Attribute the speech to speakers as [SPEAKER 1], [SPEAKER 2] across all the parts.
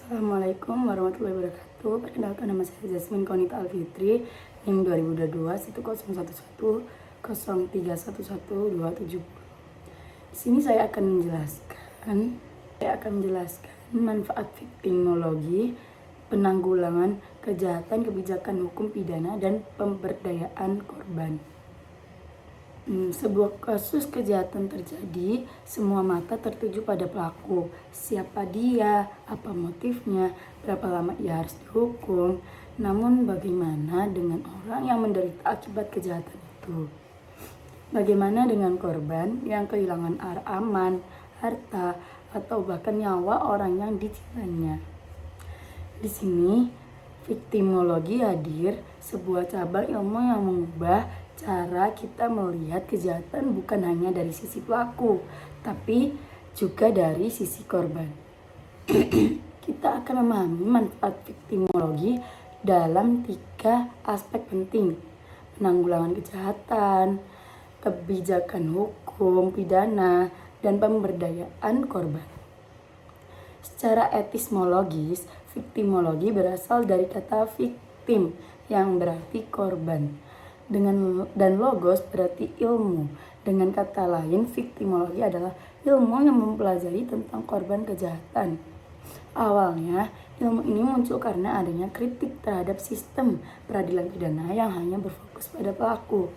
[SPEAKER 1] Assalamualaikum warahmatullahi wabarakatuh. Perkenalkan, nama saya Jasmine Konita Alfitri, NIM 2022 1011 0311270. Di sini saya akan menjelaskan manfaat viktimologi, penanggulangan kejahatan, kebijakan hukum pidana, dan pemberdayaan korban. Sebuah kasus kejahatan terjadi, semua mata tertuju pada pelaku. Siapa dia, apa motifnya, berapa lama ia harus dihukum. Namun bagaimana dengan orang yang menderita akibat kejahatan itu? Bagaimana dengan korban yang kehilangan aman, harta, atau bahkan nyawa orang yang dicintainya? Di sini, viktimologi hadir, sebuah cabang ilmu yang mengubah cara kita melihat kejahatan bukan hanya dari sisi pelaku, tapi juga dari sisi korban. Kita akan memahami manfaat viktimologi dalam 3 aspek penting: penanggulangan kejahatan, kebijakan hukum pidana, dan pemberdayaan korban. Secara epistemologis, viktimologi berasal dari kata victim yang berarti korban, dan logos berarti ilmu. Dengan kata lain, viktimologi adalah ilmu yang mempelajari tentang korban kejahatan. Awalnya, ilmu ini muncul karena adanya kritik terhadap sistem peradilan pidana yang hanya berfokus pada pelaku.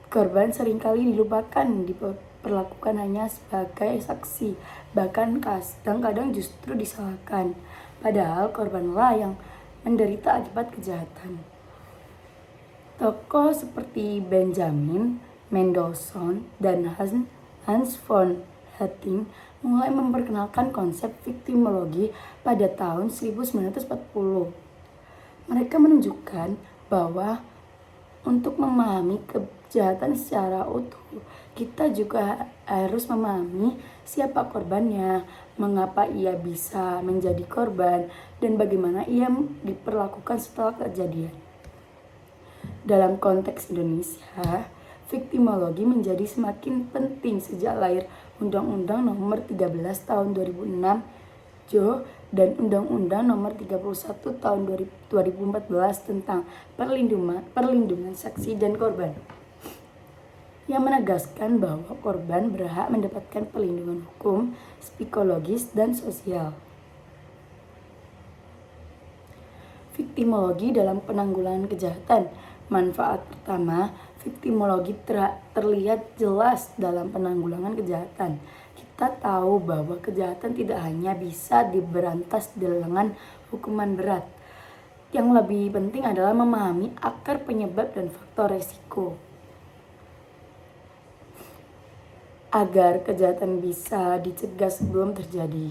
[SPEAKER 1] Korban seringkali dilupakan, diperlakukan hanya sebagai saksi, bahkan kadang-kadang justru disalahkan. Padahal korbanlah yang menderita akibat kejahatan. Tokoh seperti Benjamin Mendelssohn dan Hans von Hating mulai memperkenalkan konsep viktimologi pada tahun 1940. Mereka menunjukkan bahwa untuk memahami kejahatan secara utuh, kita juga harus memahami siapa korbannya, mengapa ia bisa menjadi korban, dan bagaimana ia diperlakukan setelah kejadian. Dalam konteks Indonesia, viktimologi menjadi semakin penting sejak lahir Undang-Undang Nomor 13 Tahun 2006 JO dan Undang-Undang Nomor 31 Tahun 2014 tentang perlindungan saksi dan korban, yang menegaskan bahwa korban berhak mendapatkan perlindungan hukum, psikologis, dan sosial. Viktimologi dalam penanggulangan kejahatan. Manfaat pertama, viktimologi terlihat jelas dalam penanggulangan kejahatan. Kita tahu bahwa kejahatan tidak hanya bisa diberantas dengan hukuman berat. Yang lebih penting adalah memahami akar penyebab dan faktor resiko, agar kejahatan bisa dicegah sebelum terjadi.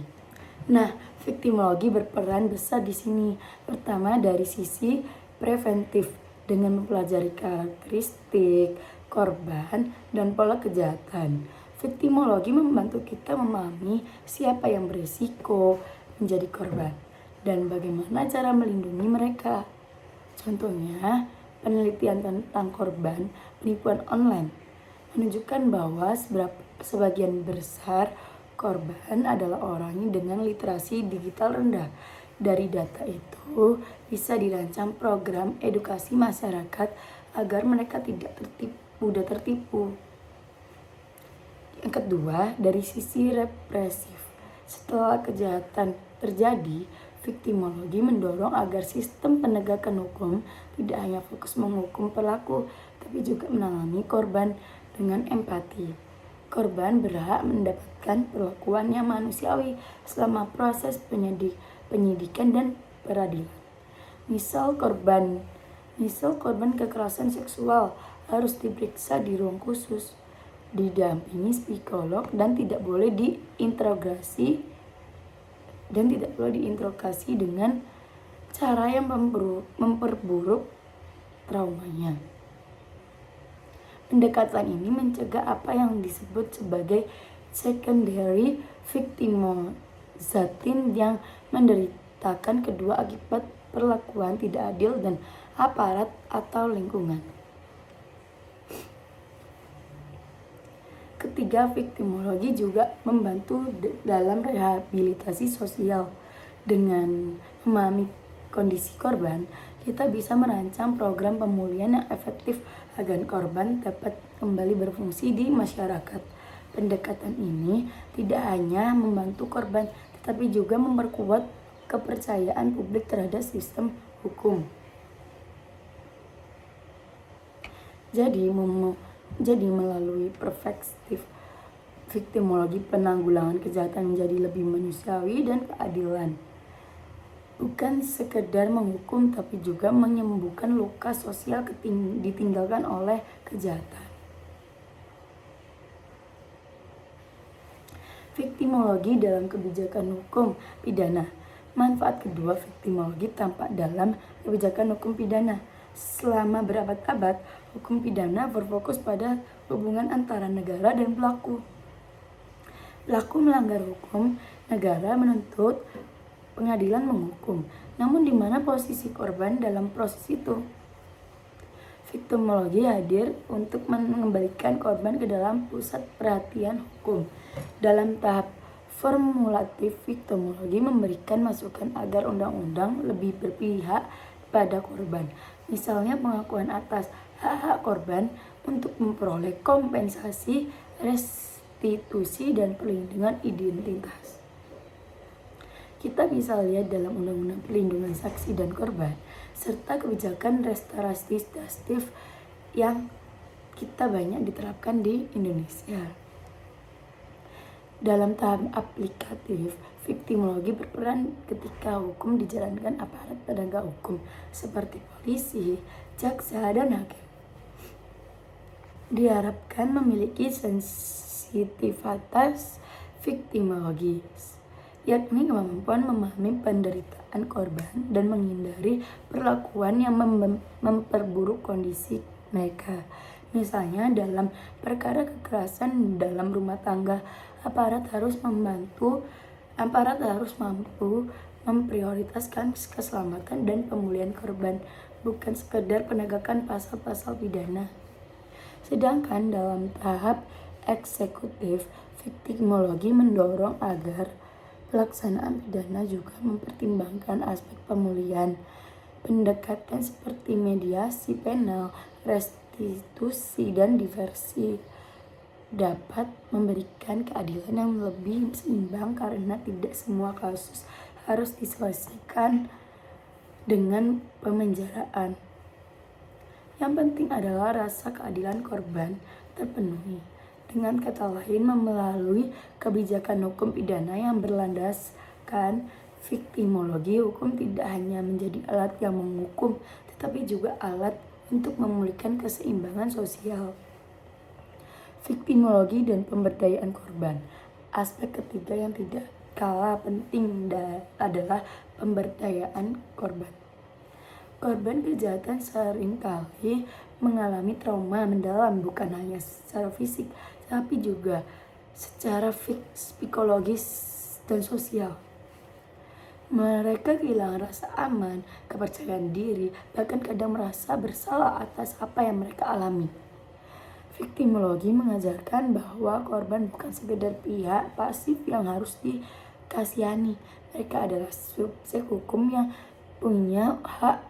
[SPEAKER 1] Nah, viktimologi berperan besar di sini. Pertama, dari sisi preventif, dengan mempelajari karakteristik korban dan pola kejahatan. Viktimologi membantu kita memahami siapa yang berisiko menjadi korban dan bagaimana cara melindungi mereka. Contohnya, penelitian tentang korban penipuan online menunjukkan bahwa sebagian besar korban adalah orang dengan literasi digital rendah. Dari data itu bisa dirancang program edukasi masyarakat agar mereka tidak mudah tertipu. Yang kedua, dari sisi represif. Setelah kejahatan terjadi, viktimologi mendorong agar sistem penegakan hukum tidak hanya fokus menghukum pelaku, tapi juga menangani korban dengan empati. Korban berhak mendapatkan perlakuan yang manusiawi selama proses penyidikan dan peradilan. Misal korban kekerasan seksual harus diperiksa di ruang khusus, didampingi psikolog, dan tidak boleh diinterogasi dengan cara yang memperburuk traumanya. Pendekatan ini mencegah apa yang disebut sebagai secondary victimization yang menderitakan kedua akibat perlakuan tidak adil dan aparat atau lingkungan. Ketiga, viktimologi juga membantu dalam rehabilitasi sosial. Dengan memahami kondisi korban, kita bisa merancang program pemulihan yang efektif agar korban dapat kembali berfungsi di masyarakat. Pendekatan ini tidak hanya membantu korban, tetapi juga memperkuat kepercayaan publik terhadap sistem hukum. Jadi melalui perspektif viktimologi, penanggulangan kejahatan menjadi lebih manusiawi dan keadilan. Bukan sekedar menghukum, tapi juga menyembuhkan luka sosial ditinggalkan oleh kejahatan. Viktimologi dalam kebijakan hukum pidana. Manfaat kedua viktimologi tampak dalam kebijakan hukum pidana. Selama berabad-abad, hukum pidana berfokus pada hubungan antara negara dan pelaku. Pelaku melanggar hukum, negara menuntut, pengadilan menghukum. Namun di mana posisi korban dalam proses itu? Viktimologi hadir untuk mengembalikan korban ke dalam pusat perhatian hukum. Dalam tahap formulatif, viktimologi memberikan masukan agar undang-undang lebih berpihak pada korban. Misalnya pengakuan atas hak-hak korban untuk memperoleh kompensasi, restitusi, dan perlindungan identitas. Kita bisa lihat dalam Undang-Undang Perlindungan Saksi dan Korban, serta kebijakan restoratif yang kita banyak diterapkan di Indonesia. Dalam tahap aplikatif, viktimologi berperan ketika hukum dijalankan aparat penegak hukum seperti polisi, jaksa, dan hakim. Diharapkan memiliki sensitivitas viktimologis, yakni kemampuan memahami penderitaan korban dan menghindari perlakuan yang memperburuk kondisi mereka. Misalnya dalam perkara kekerasan dalam rumah tangga, aparat harus mampu memprioritaskan keselamatan dan pemulihan korban, bukan sekedar penegakan pasal-pasal pidana. Sedangkan dalam tahap eksekutif, viktimologi mendorong agar pelaksanaan pidana juga mempertimbangkan aspek pemulihan. Pendekatan seperti mediasi penal, restitusi, dan diversi dapat memberikan keadilan yang lebih seimbang karena tidak semua kasus harus diselesaikan dengan pemenjaraan. Yang penting adalah rasa keadilan korban terpenuhi. Dengan kata lain, melalui kebijakan hukum pidana yang berlandaskan viktimologi, hukum tidak hanya menjadi alat yang menghukum, tetapi juga alat untuk memulihkan keseimbangan sosial. Viktimologi dan pemberdayaan korban. Aspek ketiga yang tidak kalah penting adalah pemberdayaan korban. Korban kejahatan seringkali mengalami trauma mendalam, bukan hanya secara fisik, tapi juga secara psikologis dan sosial. Mereka kehilangan rasa aman, kepercayaan diri, bahkan kadang merasa bersalah atas apa yang mereka alami. Viktimologi mengajarkan bahwa korban bukan sekedar pihak pasif yang harus dikasihani. Mereka adalah subjek hukum yang punya hak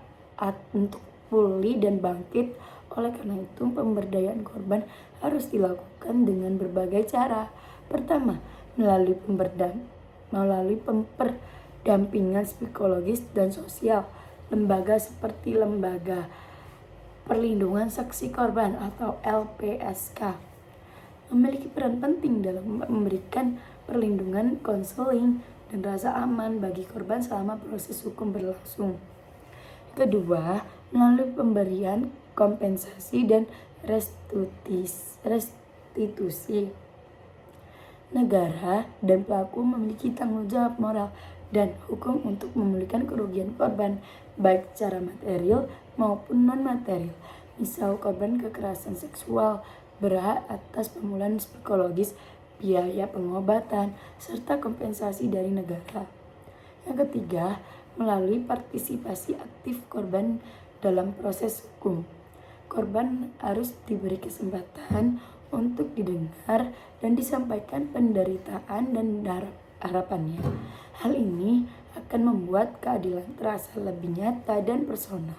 [SPEAKER 1] untuk pulih dan bangkit. Oleh karena itu, pemberdayaan korban harus dilakukan dengan berbagai cara. Pertama, melalui pendampingan psikologis dan sosial. Lembaga seperti Lembaga Perlindungan Saksi Korban atau LPSK memiliki peran penting dalam memberikan perlindungan, konseling, dan rasa aman bagi korban selama proses hukum berlangsung. Kedua, melalui pemberian kompensasi dan restitusi. Negara dan pelaku memiliki tanggung jawab moral dan hukum untuk memulihkan kerugian korban, baik secara material maupun non-material. Misal korban kekerasan seksual berhak atas pemulihan psikologis, biaya pengobatan, serta kompensasi dari negara. Yang ketiga, melalui partisipasi aktif korban dalam proses hukum. Korban harus diberi kesempatan untuk didengar dan disampaikan penderitaan dan harapannya. Hal ini akan membuat keadilan terasa lebih nyata dan personal.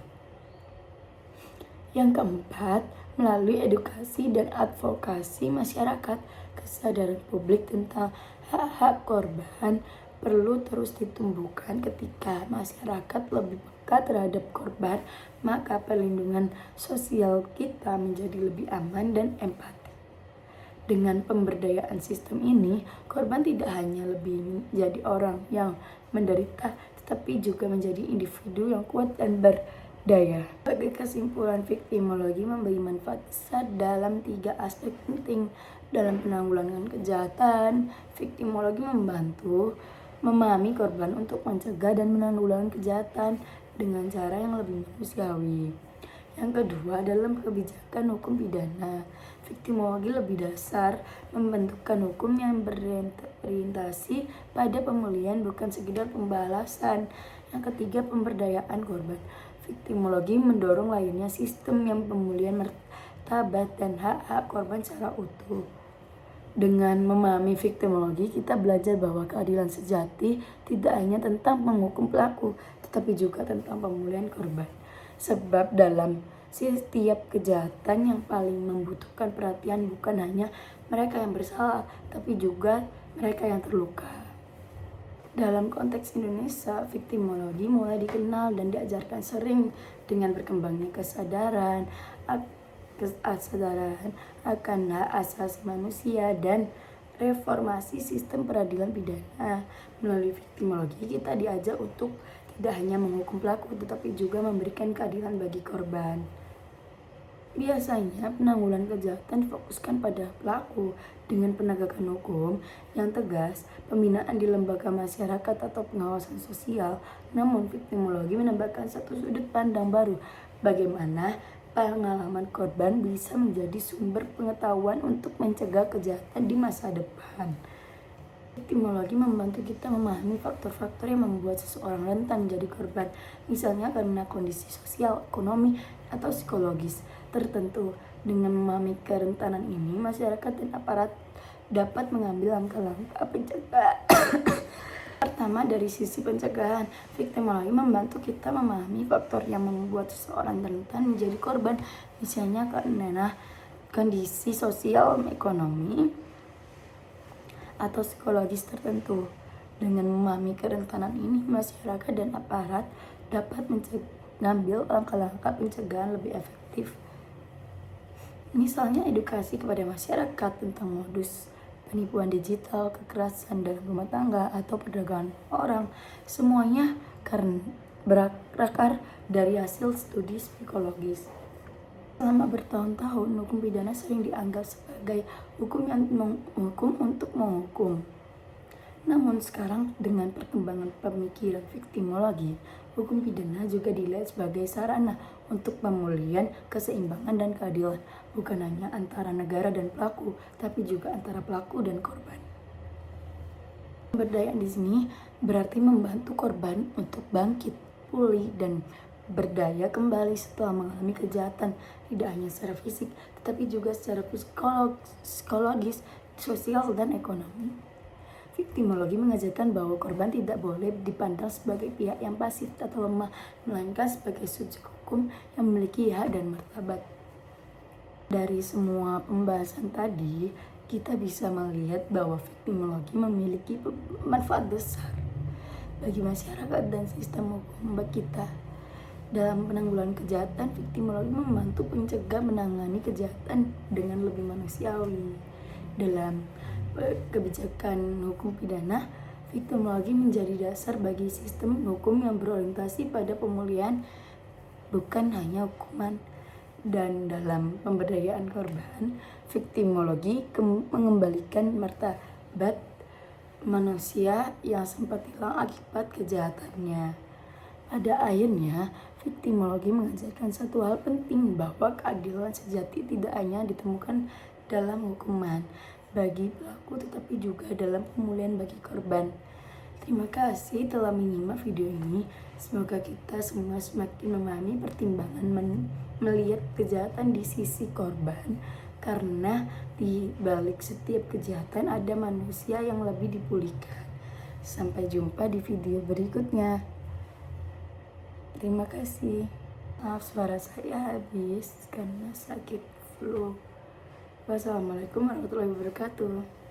[SPEAKER 1] Yang keempat, melalui edukasi dan advokasi masyarakat, kesadaran publik tentang hak-hak korban perlu terus ditumbuhkan. Ketika masyarakat lebih peka terhadap korban, maka perlindungan sosial kita menjadi lebih aman dan empati. Dengan pemberdayaan sistem ini, korban tidak hanya lebih menjadi orang yang menderita, tetapi juga menjadi individu yang kuat dan berdaya. Sebagai kesimpulan, viktimologi memberi manfaat besar dalam 3 aspek penting. Dalam penanggulangan kejahatan, viktimologi membantu memahami korban untuk mencegah dan menanggulangi kejahatan dengan cara yang lebih manusiawi. Yang kedua, dalam kebijakan hukum pidana, viktimologi lebih dasar membentukkan hukum yang berorientasi pada pemulihan bukan sekedar pembalasan. Yang ketiga, pemberdayaan korban. Viktimologi mendorong lahirnya sistem yang pemulihan martabat dan hak-hak korban secara utuh. Dengan memahami viktimologi, kita belajar bahwa keadilan sejati tidak hanya tentang menghukum pelaku, tetapi juga tentang pemulihan korban. Sebab dalam setiap kejahatan yang paling membutuhkan perhatian bukan hanya mereka yang bersalah, tapi juga mereka yang terluka. Dalam konteks Indonesia, viktimologi mulai dikenal dan diajarkan sering dengan berkembangnya kesadaran akan hak asasi manusia dan reformasi sistem peradilan pidana. Melalui viktimologi, kita diajak untuk tidak hanya menghukum pelaku, tetapi juga memberikan keadilan bagi korban. Biasanya penanggulangan kejahatan difokuskan pada pelaku dengan penegakan hukum yang tegas, pembinaan di lembaga masyarakat atau pengawasan sosial. Namun viktimologi menambahkan satu sudut pandang baru, bagaimana pengalaman korban bisa menjadi sumber pengetahuan untuk mencegah kejahatan di masa depan. Viktimologi membantu kita memahami faktor-faktor yang membuat seseorang rentan menjadi korban, misalnya karena kondisi sosial, ekonomi, atau psikologis tertentu. Dengan memahami kerentanan ini, masyarakat dan aparat dapat mengambil langkah-langkah pencegahan. Pertama, dari sisi pencegahan, viktimologi membantu kita memahami faktor yang membuat seseorang rentan menjadi korban, misalnya karena kondisi sosial, ekonomi, atau psikologis tertentu. Dengan memahami kerentanan ini, masyarakat dan aparat dapat mengambil langkah-langkah pencegahan lebih efektif. Misalnya edukasi kepada masyarakat tentang modus penipuan digital, kekerasan dalam rumah tangga, atau perdagangan orang. Semuanya karena berakar dari hasil studi psikologis. Selama bertahun-tahun, hukum pidana sering dianggap sebagai hukum untuk menghukum. Namun sekarang dengan perkembangan pemikiran viktimologi, hukum pidana juga dilihat sebagai sarana untuk pemulihan keseimbangan dan keadilan, bukan hanya antara negara dan pelaku, tapi juga antara pelaku dan korban. Pemberdayaan di sini berarti membantu korban untuk bangkit, pulih, dan berdaya kembali setelah mengalami kejahatan, tidak hanya secara fisik, tetapi juga secara psikologis, sosial, dan ekonomi. Viktimologi mengajarkan bahwa korban tidak boleh dipandang sebagai pihak yang pasif atau lemah, melainkan sebagai subjek hukum yang memiliki hak dan martabat. Dari semua pembahasan tadi, kita bisa melihat bahwa viktimologi memiliki manfaat besar bagi masyarakat dan sistem hukum kita. Dalam penanggulangan kejahatan, viktimologi membantu pencegah menangani kejahatan dengan lebih manusiawi. Dalam kebijakan hukum pidana, viktimologi menjadi dasar bagi sistem hukum yang berorientasi pada pemulihan, bukan hanya hukuman. Dan dalam pemberdayaan korban, viktimologi mengembalikan martabat manusia yang sempat hilang akibat kejahatannya. Pada akhirnya, viktimologi mengajarkan satu hal penting, bahwa keadilan sejati tidak hanya ditemukan dalam hukuman bagi pelaku, tetapi juga dalam pemulihan bagi korban. Terima kasih telah menyimak video ini. Semoga kita semua semakin memahami pertimbangan melihat kejahatan di sisi korban, karena di balik setiap kejahatan ada manusia yang lebih dipulihkan. Sampai jumpa di video berikutnya. Terima kasih. Maaf suara saya habis karena sakit flu. Wassalamualaikum warahmatullahi wabarakatuh.